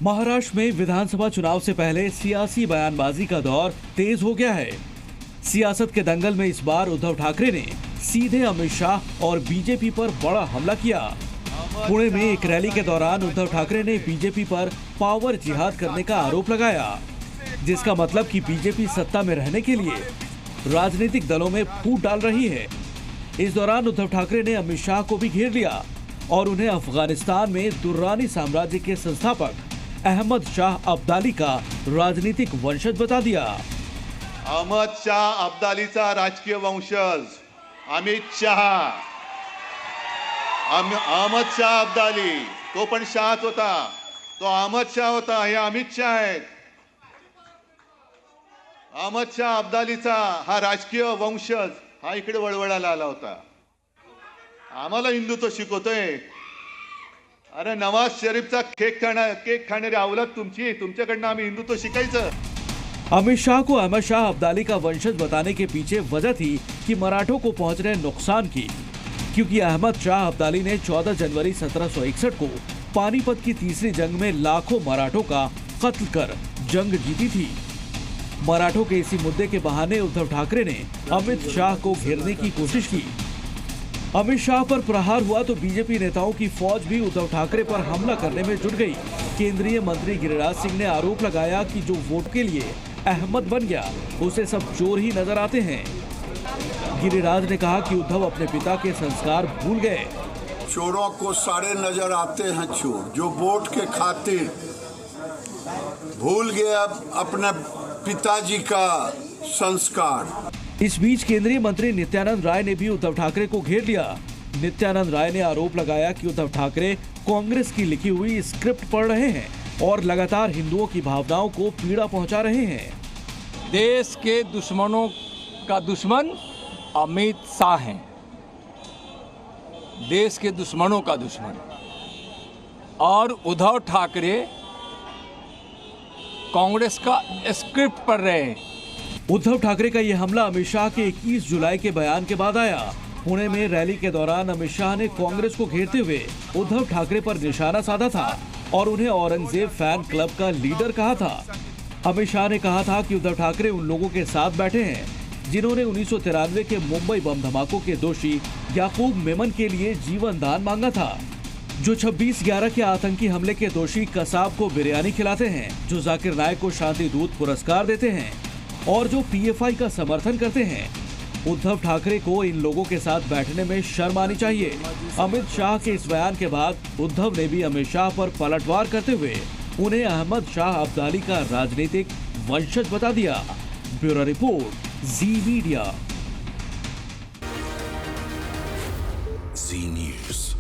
महाराष्ट्र में विधानसभा चुनाव से पहले सियासी बयानबाजी का दौर तेज हो गया है। सियासत के दंगल में इस बार उद्धव ठाकरे ने सीधे अमित शाह और बीजेपी पर बड़ा हमला किया। पुणे में एक रैली के दौरान उद्धव ठाकरे ने बीजेपी पर पावर जिहाद करने का आरोप लगाया, जिसका मतलब कि बीजेपी सत्ता में रहने के लिए राजनीतिक दलों में फूट डाल रही है। इस दौरान उद्धव ठाकरे ने अमित शाह को भी घेर लिया और उन्हें अफगानिस्तान में दुर्रानी साम्राज्य के संस्थापक अहमद शाह अब्दाली का राजनीतिक वंशज बता दिया। अहमद शाह अब्दालीचा राजकीय वंशज अमित शाह, अहमद शाह अब्दाली, तो पण शाहच होता, तो अहमद शाह होता, हे अमित शाह आहेत। अहमद शाह अब्दालीचा हा राजकीय वंशज हा इकडे वळवळाला आला होता। आम्हाला हिंदुत्व शिकवतोय। अरे नवाज शरीफचा केक खाणारी अवलाद तुमच्याकडनं आम्ही हिंदुत्व शिकायचं। अमित शाह को अहमद शाह अब्दाली का वंशज बताने के पीछे वजह थी कि मराठों को पहुंच रहे नुकसान की, क्योंकि अहमद शाह अब्दाली ने 14 जनवरी 1761 को पानीपत की तीसरी जंग में लाखों मराठों का कत्ल कर जंग जीती थी। मराठों के इसी मुद्दे के बहाने उद्धव ठाकरे ने अमित शाह को घेरने की कोशिश की। अमित शाह पर प्रहार हुआ तो बीजेपी नेताओं की फौज भी उद्धव ठाकरे पर हमला करने में जुट गई। केंद्रीय मंत्री गिरिराज सिंह ने आरोप लगाया कि जो वोट के लिए अहमद बन गया उसे सब चोर ही नजर आते हैं। गिरिराज ने कहा कि उद्धव अपने पिता के संस्कार भूल गए। चोरों को सारे नजर आते हैं चोर, जो वोट के खातिर भूल गया अपने पिताजी का संस्कार। इस बीच केंद्रीय मंत्री नित्यानंद राय ने भी उद्धव ठाकरे को घेर लिया। नित्यानंद राय ने आरोप लगाया कि उद्धव ठाकरे कांग्रेस की लिखी हुई स्क्रिप्ट पढ़ रहे हैं और लगातार हिंदुओं की भावनाओं को पीड़ा पहुंचा रहे हैं। देश के दुश्मनों का दुश्मन अमित शाह हैं, देश के दुश्मनों का दुश्मन, और उद्धव ठाकरे कांग्रेस का स्क्रिप्ट पढ़ रहे हैं। उद्धव ठाकरे का यह हमला अमित शाह के 21 जुलाई के बयान के बाद आया। पुणे में रैली के दौरान अमित शाह ने कांग्रेस को घेरते हुए उद्धव ठाकरे पर निशाना साधा था और उन्हें औरंगजेब फैन क्लब का लीडर कहा था। अमित शाह ने कहा था कि उद्धव ठाकरे उन लोगों के साथ बैठे हैं जिन्होंने 1993 के मुंबई बम धमाकों के दोषी याकूब मेमन के लिए जीवन दान मांगा था, जो 26/11 के आतंकी हमले के दोषी कसाब को बिरयानी खिलाते हैं, जो जाकिर नायक को शांति दूत पुरस्कार देते हैं और जो पीएफआई का समर्थन करते हैं। उद्धव ठाकरे को इन लोगों के साथ बैठने में शर्म आनी चाहिए। अमित शाह के इस बयान के बाद उद्धव ने भी अमित शाह पर पलटवार करते हुए उन्हें अहमद शाह अब्दाली का राजनीतिक वंशज बता दिया। ब्यूरो रिपोर्ट, जी मीडिया। जी न्यूज़।